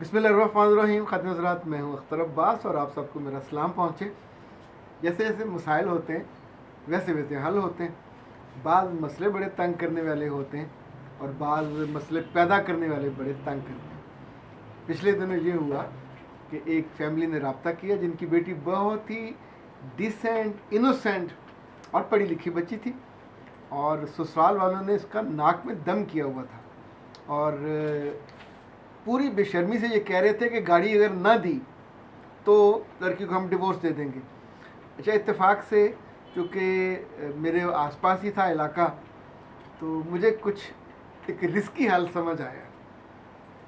बिस्मिल्लाहिर्रहमानिर्रहीम। ख़ातिन हज़रात, मैं हूँ अख्तर अब्बास और आप सबको मेरा सलाम पहुँचे। जैसे जैसे मसाइल होते हैं वैसे वैसे हल होते हैं। बाज़ मसले बड़े तंग करने वाले होते हैं और बाज़ मसले पैदा करने वाले बड़े तंग करते हैं। पिछले दिनों ये हुआ कि एक फैमिली ने रब्ता किया जिनकी बेटी बहुत ही डिसेंट, इनोसेंट और पढ़ी लिखी बच्ची थी, और ससुराल वालों ने इसका नाक में दम किया हुआ था और पूरी बेशर्मी से ये कह रहे थे कि गाड़ी अगर ना दी तो लड़की को हम डिवोर्स दे देंगे। अच्छा, इत्तेफाक से चूँकि मेरे आसपास ही था इलाका, तो मुझे कुछ एक रिस्की हाल समझ आया।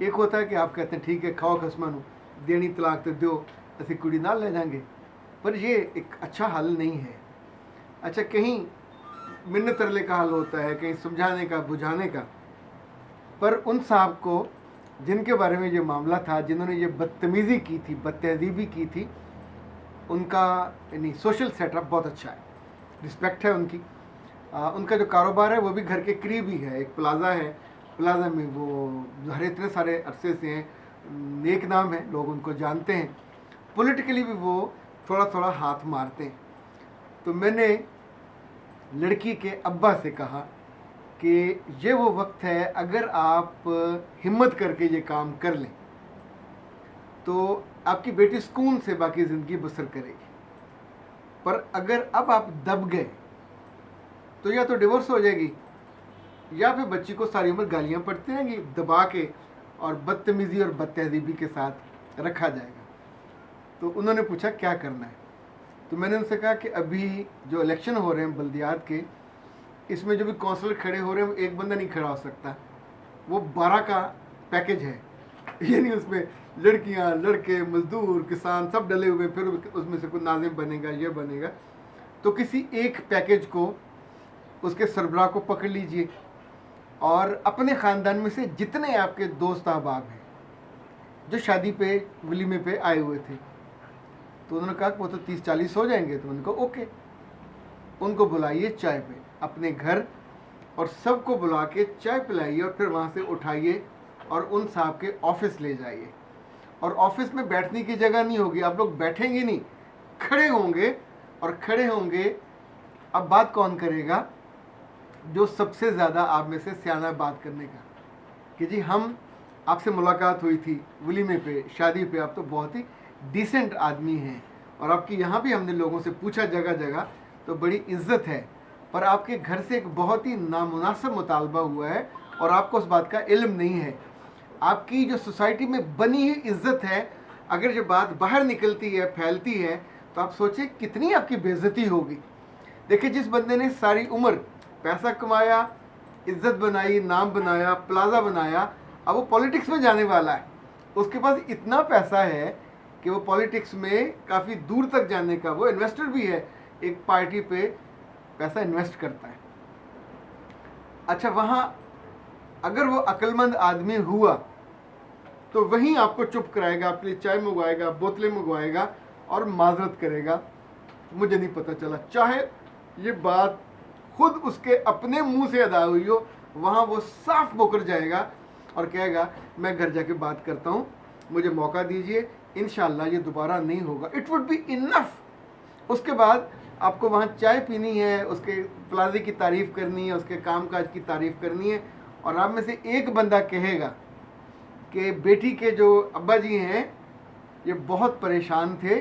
एक होता है कि आप कहते हैं ठीक है, खाओ खसमा नू देनी तलाक तो दो, ऐसी कुड़ी ना ले जाएंगे, पर ये एक अच्छा हल नहीं है। अच्छा, कहीं मिन्नत तरले का हल होता है, कहीं समझाने का, बुझाने का, पर उन साहब को जिनके बारे में ये मामला था, जिन्होंने ये बदतमीज़ी की थी, बदतहज़ीबी की थी, उनका यानी सोशल सेटअप बहुत अच्छा है, रिस्पेक्ट है उनकी। उनका जो कारोबार है वो भी घर के करीब ही है, एक प्लाज़ा है, प्लाज़ा में वो हर इतने सारे अरसे से हैं, नेक नाम है, लोग उनको जानते हैं, पॉलिटिकली भी वो थोड़ा थोड़ा हाथ मारते हैं। तो मैंने लड़की के अब्बा से कहा कि ये वो वक्त है, अगर आप हिम्मत करके ये काम कर लें तो आपकी बेटी सुकून से बाकी ज़िंदगी बसर करेगी, पर अगर अब आप दब गए तो या तो डिवोर्स हो जाएगी या फिर बच्ची को सारी उम्र गालियाँ पड़ती रहेंगी, दबा के और बदतमीज़ी और बदतहज़ीबी के साथ रखा जाएगा। तो उन्होंने पूछा क्या करना है, तो मैंने उनसे कहा कि अभी जो इलेक्शन हो रहे हैं बल्दियात के, इसमें जो भी काउंसलर खड़े हो रहे हैं वो एक बंदा नहीं खड़ा हो सकता, वो 12 का पैकेज है, यानी उसमें लड़कियां, लड़के, मजदूर, किसान सब डले हुए, फिर उसमें से कोई नाज़िम बनेगा, ये बनेगा। तो किसी एक पैकेज को, उसके सरबराह को पकड़ लीजिए और अपने ख़ानदान में से जितने आपके दोस्त अहबाब हैं जो शादी पे, वलीमे पे आए हुए थे, तो उन्होंने कहा कि वो तो 30-40 हो जाएंगे। तो उनको ओके, उनको बुलाइए चाय पे अपने घर और सबको बुला के चाय पिलाइए और फिर वहाँ से उठाइए और उन साहब के ऑफिस ले जाइए। और ऑफिस में बैठने की जगह नहीं होगी, आप लोग बैठेंगे नहीं, खड़े होंगे, और खड़े होंगे। अब बात कौन करेगा? जो सबसे ज़्यादा आप में से सियाना बात करने का, कि जी हम आपसे मुलाकात हुई थी वलीमे पे, शादी पे, आप तो बहुत ही डिसेंट आदमी हैं और आपकी यहाँ भी हमने लोगों से पूछा जगह जगह तो बड़ी इज्जत है, पर आपके घर से एक बहुत ही नामुनासिब मुतालबा हुआ है और आपको उस बात का इल्म नहीं है। आपकी जो सोसाइटी में बनी हुई इज्जत है, अगर ये बात बाहर निकलती है, फैलती है, तो आप सोचिए कितनी आपकी बेइज्जती होगी। देखिए, जिस बंदे ने सारी उम्र पैसा कमाया, इज्जत बनाई, नाम बनाया, प्लाजा बनाया, अब वो पॉलिटिक्स में जाने वाला है, उसके पास इतना पैसा है कि वो पॉलिटिक्स में काफ़ी दूर तक जाने का, वो इन्वेस्टर भी है, एक पार्टी पे पैसा इन्वेस्ट करता है। अच्छा, वहाँ अगर वो अक्लमंद आदमी हुआ तो वहीं आपको चुप कराएगा, आपके लिए चाय मंगवाएगा, बोतलें मंगवाएगा और माजरत करेगा, मुझे नहीं पता चला, चाहे ये बात खुद उसके अपने मुंह से अदा हुई हो, वहाँ वो साफ मुकर जाएगा और कहेगा मैं घर जाके बात करता हूँ, मुझे मौका दीजिए, इंशाल्लाह ये दोबारा नहीं होगा। It would be enough. उसके बाद आपको वहाँ चाय पीनी है, उसके प्लाजे की तारीफ़ करनी है, उसके कामकाज की तारीफ़ करनी है, और आप में से एक बंदा कहेगा कि बेटी के जो अब्बा जी हैं ये बहुत परेशान थे,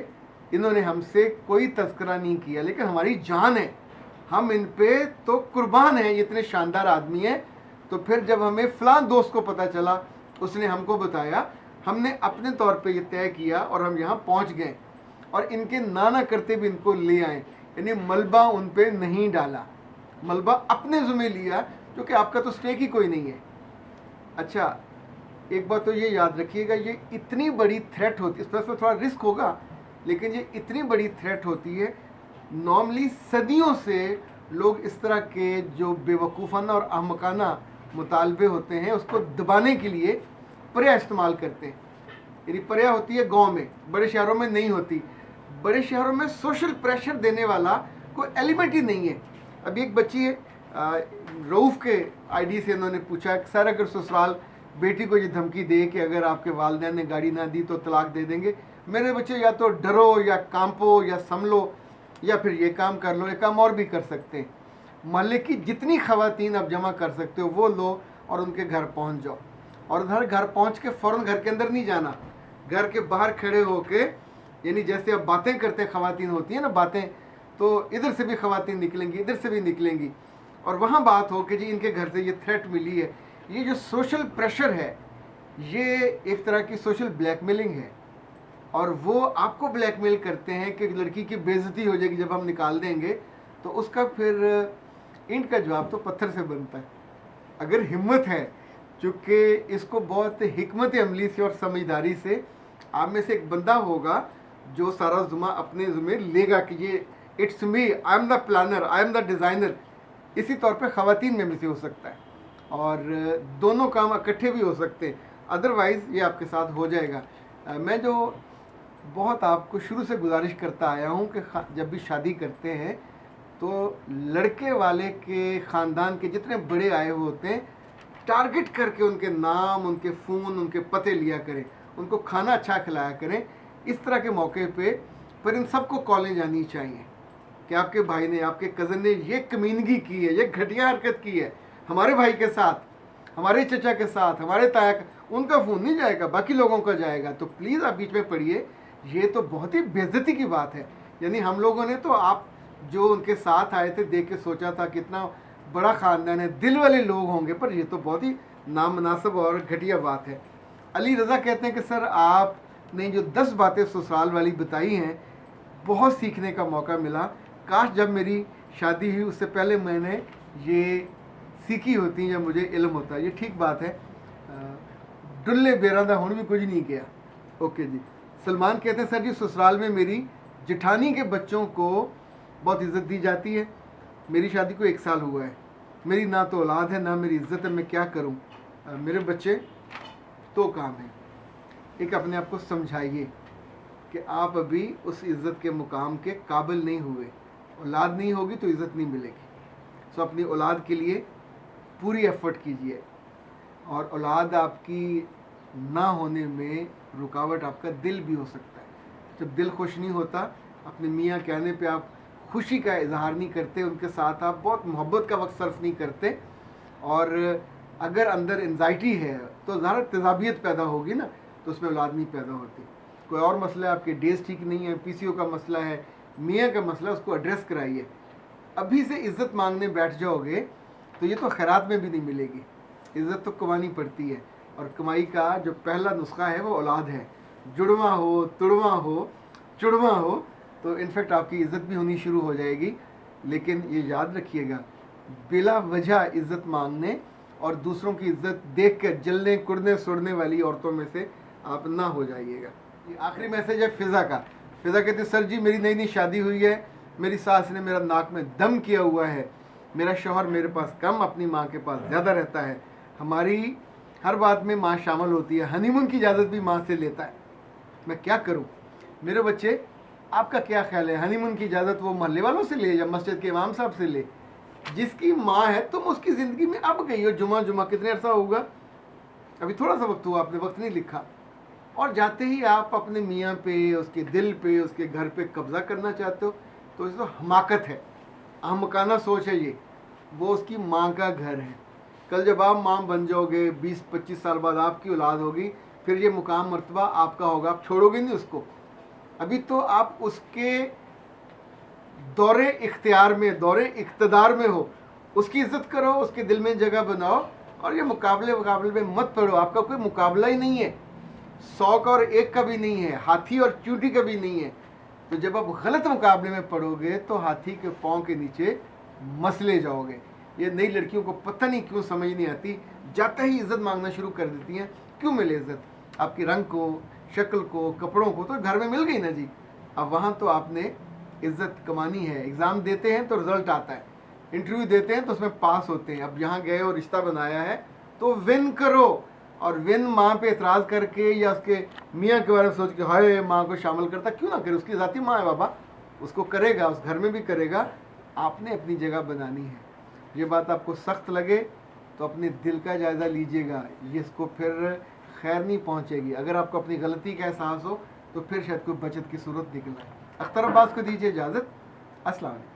इन्होंने हमसे कोई तज़किरा नहीं किया, लेकिन हमारी जान है, हम इन पे तो कुर्बान हैं, इतने शानदार आदमी हैं। तो फिर जब हमें फ़लाँ दोस्त को पता चला, उसने हमको बताया, हमने अपने तौर पे ये तय किया और हम यहाँ पहुँच गए और इनके ना करते भी इनको ले आए, यानी मलबा उन पे नहीं डाला, मलबा अपने ज़िम्मे लिया, क्योंकि आपका तो स्टेक ही कोई नहीं है। अच्छा, एक बात तो ये याद रखिएगा, ये इतनी बड़ी थ्रेट होती है, इसमें थोड़ा रिस्क होगा, लेकिन ये इतनी बड़ी थ्रेट होती है। नॉर्मली सदियों से लोग इस तरह के जो बेवकूफ़ाना और अहमकाना मुतालबे होते हैं उसको दबाने के लिए पर्या इस्तेमाल करते हैं। यानी पर्या होती है गांव में, बड़े शहरों में नहीं होती। बड़े शहरों में सोशल प्रेशर देने वाला कोई एलिमेंट ही नहीं है। अभी एक बच्ची है, रऊफ़ के आईडी से उन्होंने पूछा कि सर अगर ससुराल बेटी को ये धमकी दे कि अगर आपके वालिदैन ने गाड़ी ना दी तो तलाक दे देंगे। मेरे बच्चे या तो डरो या कांपो या संभलो या फिर ये काम कर लो, ये काम और भी कर सकते हैं। मोहल्ले की जितनी खवातीन आप जमा कर सकते हो वो लो और उनके घर पहुंच जाओ। और उधर घर पहुंच के फ़ौरन घर के अंदर नहीं जाना, घर के बाहर खड़े होके, यानी जैसे अब बातें करते हैं खवातीन होती है ना बातें, तो इधर से भी खवातीन निकलेंगी, इधर से भी निकलेंगी, और वहाँ बात हो कि जी इनके घर से ये थ्रेट मिली है। ये जो सोशल प्रेशर है ये एक तरह की सोशल ब्लैकमेलिंग है, और वो आपको ब्लैकमेल करते हैं कि लड़की की बेइज्जती हो जाएगी जब हम निकाल देंगे, तो उसका फिर ईंट का जवाब तो पत्थर से बनता है। अगर हिम्मत है, चूँकि इसको बहुत हिकमत अमली से और समझदारी से आप में से एक बंदा होगा जो सारा जुम्मा अपने ज़िम्मे लेगा कि ये it's me, I am the planner, I am the designer. इसी तौर पे ख़वातीन में से हो सकता है, और दोनों काम इकट्ठे भी हो सकते हैं, अदरवाइज़ ये आपके साथ हो जाएगा। मैं जो बहुत आपको शुरू से गुजारिश करता आया हूँ कि जब भी शादी करते हैं तो लड़के वाले के ख़ानदान के जितने बड़े आए हुए होते हैं टारगेट करके उनके नाम, उनके फ़ोन, उनके पते लिया करें, उनको खाना अच्छा खिलाया करें। इस तरह के मौके पे पर इन सबको कॉलेज आनी चाहिए कि आपके भाई ने, आपके कज़न ने ये कमीनगी की है, ये घटिया हरकत की है हमारे भाई के साथ, हमारे चचा के साथ, हमारे ताया का, उनका फ़ोन नहीं जाएगा, बाकी लोगों का जाएगा। तो प्लीज़ आप बीच में पढ़िए, ये तो बहुत ही बेइज्जती की बात है। यानी हम लोगों ने तो आप जो उनके साथ आए थे देख के सोचा था कितना बड़ा ख़ानदान है, दिल वाले लोग होंगे, पर ये तो बहुत ही नामनासिब और घटिया बात है। अली रज़ा कहते हैं कि सर आपने जो 10 बातें ससुराल वाली बताई हैं बहुत सीखने का मौका मिला, काश जब मेरी शादी हुई उससे पहले मैंने ये सीखी होती या मुझे इल्म होता। ये ठीक बात है, डुल्ले बेरादा हुण भी कुछ नहीं किया। ओके जी। सलमान कहते हैं सर जी ससुराल में मेरी जिठानी के बच्चों को बहुत इज़्ज़त दी जाती है, मेरी शादी को 1 साल हुआ है, मेरी ना तो औलाद है ना मेरी इज़्ज़त है, मैं क्या करूं? मेरे बच्चे तो काम है, एक अपने आप को समझाइए कि आप अभी उस इज़्ज़त के मुकाम के काबिल नहीं हुए, औलाद नहीं होगी तो इज़्ज़त नहीं मिलेगी। सो अपनी औलाद के लिए पूरी एफर्ट कीजिए, और औलाद आपकी ना होने में रुकावट आपका दिल भी हो सकता है। जब दिल खुश नहीं होता, अपने मियाँ कहने पे आप खुशी का इजहार नहीं करते, उनके साथ आप बहुत मोहब्बत का वक्त सर्फ नहीं करते, और अगर अंदर एंजाइटी है तो ज़्यादा तेज़ाबियत पैदा होगी ना, तो उसमें औलाद नहीं पैदा होती। कोई और मसला है, आपके डेज ठीक नहीं है, पीसीओ का मसला है, मियाँ का मसला है, उसको एड्रेस कराइए। अभी से इज़्ज़त मांगने बैठ जाओगे तो ये तो खैरात में भी नहीं मिलेगी। इज़्ज़त तो कमानी पड़ती है, और कमाई का जो पहला नुस्खा है वो औलाद है। जुड़वा हो, तुड़वा हो, चुड़वा हो, तो इनफैक्ट आपकी इज़्ज़त भी होनी शुरू हो जाएगी। लेकिन ये याद रखिएगा, बिला वजह इज़्ज़त मांगने और दूसरों की इज़्ज़त देख कर जलने कुड़ने सुड़ने वाली औरतों में से आप ना हो जाइएगा। ये आखिरी मैसेज है फ़िज़ा का। फ़िज़ा कहते सर जी मेरी नई नई शादी हुई है, मेरी सास ने मेरा नाक में दम किया हुआ है, मेरा शौहर मेरे पास कम, अपनी माँ के पास ज़्यादा रहता है, हमारी हर बात में माँ शामिल होती है, हनीमून की इजाज़त भी माँ से लेता है, मैं क्या करूँ? मेरे बच्चे आपका क्या ख्याल है, हनीमून की इजाज़त वो मोहल्ले वालों से ले या मस्जिद के इमाम साहब से ले? जिसकी माँ है तुम उसकी ज़िंदगी में अब गई हो, जुमा कितने अर्सा होगा, अभी थोड़ा सा वक्त हुआ, आपने वक्त नहीं लिखा, और जाते ही आप अपने मियाँ पे, उसके दिल पे, उसके घर पे कब्ज़ा करना चाहते हो, तो इसमें हमाकत है, अहमकाना सोच है ये। वो उसकी माँ का घर है, कल जब आप माँ बन जाओगे 20-25 साल बाद आपकी औलाद होगी, फिर ये मुकाम मर्तबा आपका होगा, आप छोड़ोगे नहीं उसको। अभी तो आप उसके दौरे इख्तियार में, दौरे इक़्तिदार में हो, उसकी इज़्ज़त करो, उसके दिल में जगह बनाओ, और ये मुकाबले में मत पड़ो। आपका कोई मुकाबला ही नहीं है, 100 का और 1 का भी नहीं है, हाथी और चूंटी का भी नहीं है। तो जब आप गलत मुकाबले में पड़ोगे तो हाथी के पाँव के नीचे मसले जाओगे। ये नई लड़कियों को पता नहीं क्यों समझ नहीं आती, जाते ही इज़्ज़त मांगना शुरू कर देती हैं। क्यों मिले इज़्ज़त? आपके रंग को, शक्ल को, कपड़ों को तो घर में मिल गई ना जी। अब वहाँ तो आपने इज़्ज़त कमानी है। एग्ज़ाम देते हैं तो रिज़ल्ट आता है, इंटरव्यू देते हैं तो उसमें पास होते हैं। अब यहाँ गए और रिश्ता बनाया है तो विन करो, और विन माँ पे एतराज़ करके या उसके मियाँ के बारे में सोच के हाय माँ को शामिल करता, क्यों ना करे, उसकी ज़ाती माँ है बाबा, उसको करेगा, उस घर में भी करेगा। आपने अपनी जगह बनानी है। ये बात आपको सख्त लगे तो अपने दिल का जायज़ा लीजिएगा, इसको फिर खैर नहीं पहुंचेगी। अगर आपको अपनी गलती का एहसास हो तो फिर शायद कोई बचत की सूरत निकल आए। अख्तर अब्बास को दीजिए इजाज़त। अस्सलाम वालेकुम।